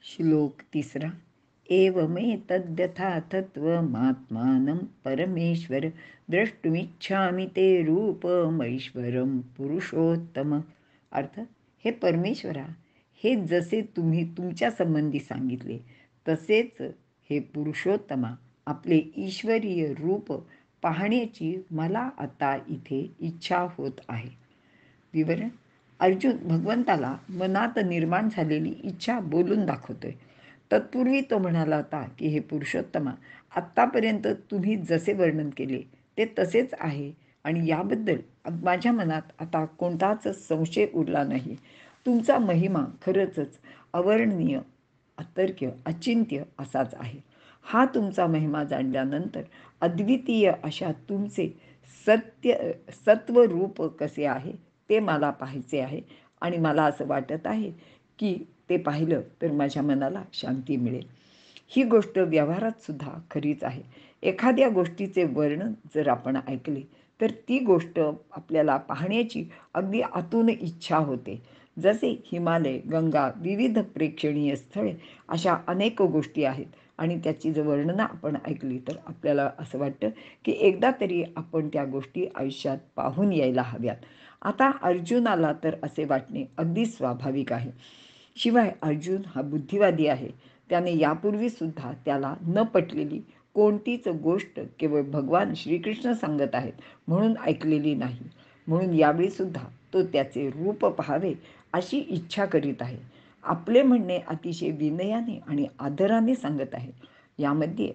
श्लोक 3. एवमेतद्यथा तत्त्वमात्मानं परमेश्वर द्रष्टुमिच्छामि ते रूपमैश्वरं पुरुषोत्तम. अर्थ, हे परमेश्वरा, हे जसे तुम्ही तुमच्या संबंधी सांगितले तसेच हे पुरुषोत्तमा आपले ईश्वरीय रूप पाहण्याची मला आता इथे इच्छा होत आहे. विवरण: अर्जुन भगवंताला मनात निर्माण झालेली इच्छा बोलून दाखवतोय. तत्पूर्वी तो म्हणाला होता की हे पुरुषोत्तमा, आत्तापर्यंत तुम्ही जसे वर्णन केले ते तसेच आहे आणि याबद्दल माझ्या मनात आता कोणताच संशय उरला नाही. तुमचा महिमा खरंच अवर्णनीय, अतर्क्य, अचिंत्य असाच आहे. हा तुमचा महिमा जाणल्यानंतर अद्वितीय अशा तुमचे सत्वरूप कसे आहे ते मला पाहायचे आहे आणि मला असं वाटत आहे की ते पाहिलं तर माझ्या मनाला शांती मिळेल. ही गोष्ट व्यवहारात सुद्धा खरीच आहे. एखाद्या गोष्टीचे वर्णन जर आपण ऐकले तर ती गोष्ट आपल्याला पाहण्याची अगदी आतून इच्छा होते. जसे हिमालय, गंगा, विविध प्रेक्षणीय स्थळे अशा अनेक गोष्टी आहेत आणि त्याची जर वर्णनं आपण ऐकली तर आपल्याला असं वाटतं की एकदा तरी आपण त्या गोष्टी आयुष्यात पाहून यायला हव्यात. आता अर्जुनाला तर असे वाटणे अगदी स्वाभाविक आहे. शिवाय अर्जुन हा बुद्धिवादी आहे. त्याने यापूर्वीसुद्धा त्याला न पटलेली कोणतीच गोष्ट केवळ भगवान श्रीकृष्ण सांगत आहेत म्हणून ऐकलेली नाही. म्हणून यावेळीसुद्धा तो त्याचे रूप पाहावे अशी इच्छा करीत आहे. आपले म्हणणे अतिशय विनयाने आणि आदराने सांगत आहे. यामध्ये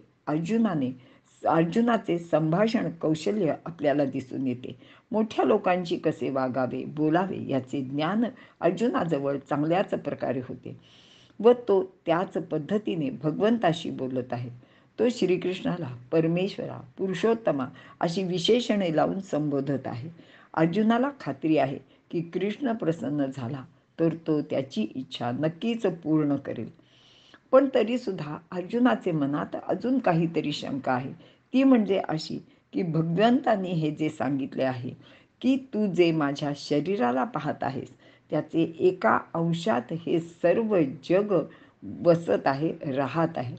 अर्जुनाचे संभाषण कौशल्य आपल्याला दिसून येते. मोठ्या लोकांशी कसे वागावे, बोलावे याचे ज्ञान अर्जुनाजवळ चांगल्याच प्रकारे होते व तो त्याच पद्धतीने भगवंताशी बोलत आहे. तो श्रीकृष्णाला परमेश्वरा, पुरुषोत्तमा अशी विशेषणे लावून संबोधत आहे. अर्जुनाला खात्री आहे की कृष्ण प्रसन्न झाला तर तो त्याची इच्छा नक्कीच पूर्ण करेल. पण तरीसुद्धा अर्जुनाचे मनात अजून काहीतरी शंका आहे. ती म्हणजे अशी की भगवंतांनी हे जे सांगितले आहे की तू जे माझ्या शरीराला पाहत आहेस त्याचे एका अंशात हे सर्व जग बसत आहे, राहत आहे.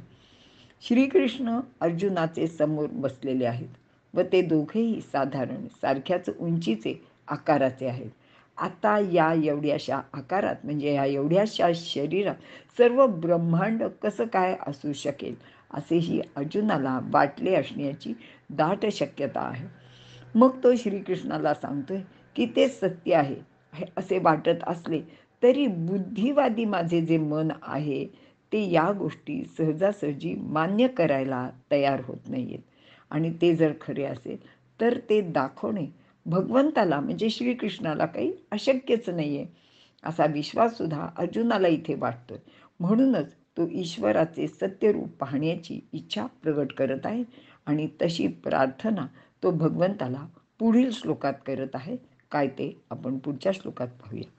श्रीकृष्ण अर्जुनाचे समोर बसलेले आहेत व ते दोघेही साधारण सारख्याच उंचीचे, आकाराचे आहेत. आता या एवढ्याशा आकारात म्हणजे या एवढ्याशा शरीरात सर्व ब्रह्मांड कसं काय असू शकेल असेही अर्जुनाला वाटले असण्याची दाट शक्यता आहे. मग तो श्रीकृष्णाला सांगतोय की ते सत्य आहे असे वाटत असले तरी बुद्धिवादी माझे जे मन आहे ते या गोष्टी सहजासहजी मान्य करायला तयार होत नाहीयेत. आणि ते जर खरे असेल तर ते दाखवणे भगवंताला म्हणजे श्रीकृष्णाला काही अशक्यच नाही आहे असा विश्वाससुद्धा अर्जुनाला इथे वाटतोय. म्हणूनच तो ईश्वराचे सत्यरूप पाहण्याची इच्छा प्रगट करत आहे आणि तशी प्रार्थना तो भगवंताला पुढील श्लोकात करत आहे. काय ते आपण पुढच्या श्लोकात पाहूया.